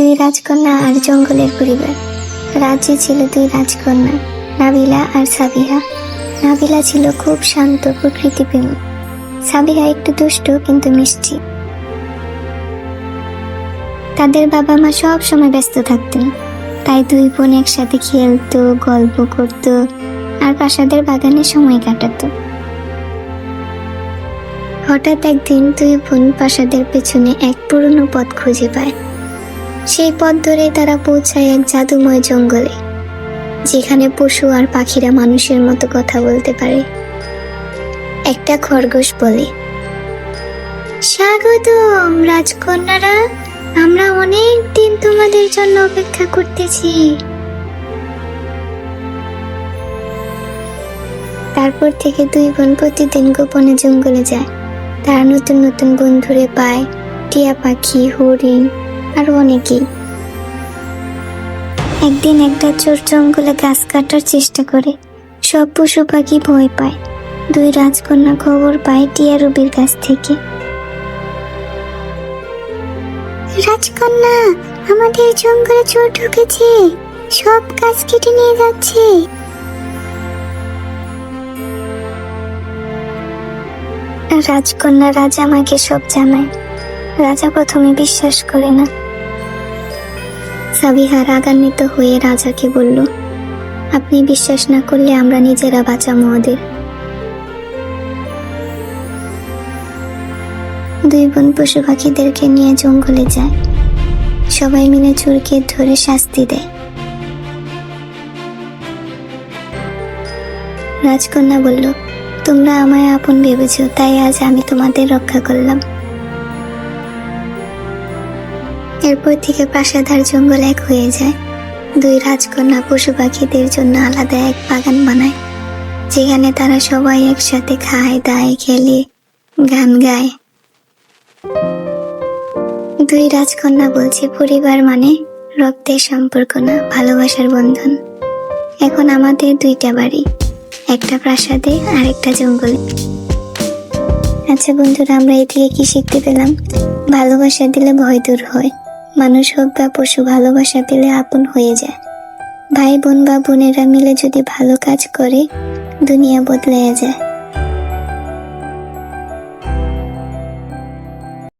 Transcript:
দুই রাজকন্যা আর জঙ্গলের পরিবার। রাজ্যে ছিল দুই রাজকন্যা, নাবিলা আর সাবিহা। নাবিলা ছিল খুব শান্ত প্রকৃতিপ্রেমী, সাবিহা একটু দুষ্ট কিন্তু মিষ্টি। তাদের বাবা মা সব সময় ব্যস্ত থাকতেন, তাই দুই বোন একসাথে খেলতো, গল্প করত আর প্রাসাদের বাগানে সময় কাটাতো। হঠাৎ একদিন দুই বোন প্রাসাদের পেছনে এক পুরনো পথ খুঁজে পায়। সেই পথ ধরে তারা পৌঁছায় এক জাদুময় জঙ্গলে, যেখানে পশু আর পাখিরা মানুষের মতো কথা বলতে পারে। একটা খরগোশ বলে, স্বাগতম রাজকন্যারা, আমরা অনেক দিন তোমাদের জন্য অপেক্ষা করতেছি। তারপর থেকে দুই বোন প্রতিদিন গোপনে জঙ্গলে যায়। তারা নতুন নতুন বন্ধুরে পায়, টিয়া পাখি, হরিণ আর অনেকেই। একদিন একটা চোর জঙ্গলে গাছ কাটার চেষ্টা করে, সব পশু পাখি ভয় পায়। দুই রাজকন্যা খবর পায় টিয়া রবির কাছ থেকে। রাজকন্যা, আমাদের জঙ্গলে চোর ঢুকেছে, সব গাছ কেটে নিয়ে যাচ্ছে। রাজকন্যা রাজা মাকে সব জানায়। রাজা প্রথমে বিশ্বাস করে না। সাবিহা রাগান্বিত হয়ে রাজাকে বলল, আপনি বিশ্বাস না করলে আমরা নিজেরা বাঁচাবো ওদের। দুই বোন পশু পাখিদেরকে নিয়ে জঙ্গলে যায়। সবাই মিলে চোরকে ধরে শাস্তি দেয়। রাজকন্যা বলল, তোমরা আমায় আপন ভেবেছ, তাই আজ আমি তোমাদের রক্ষা করলাম। এরপর থেকে প্রাসাদ আর জঙ্গল এক হয়ে যায়। দুই রাজকন্যা পশু পাখিদের জন্য আলাদা এক বাগান বানায়, যেখানে তারা সবাই একসাথে খায়, দায়, খেলে, গান গায়। দুই রাজকন্যা বলছে, পরিবার মানে রক্তের সম্পর্ক না, ভালোবাসার বন্ধন। এখন আমাদের দুইটা বাড়ি, একটা প্রাসাদে আর একটা জঙ্গলে। আচ্ছা বন্ধুরা, আমরা এ থেকে কি শিখতে পেলাম? ভালোবাসা দিলে ভয় দূর হয়। মানুষ হোক বা পশু, ভালোবাসা পেলে আপন হয়ে যায়। ভাই বোন বা বোনেরা মিলে যদি ভালো কাজ করে, দুনিয়া বদলে যায়।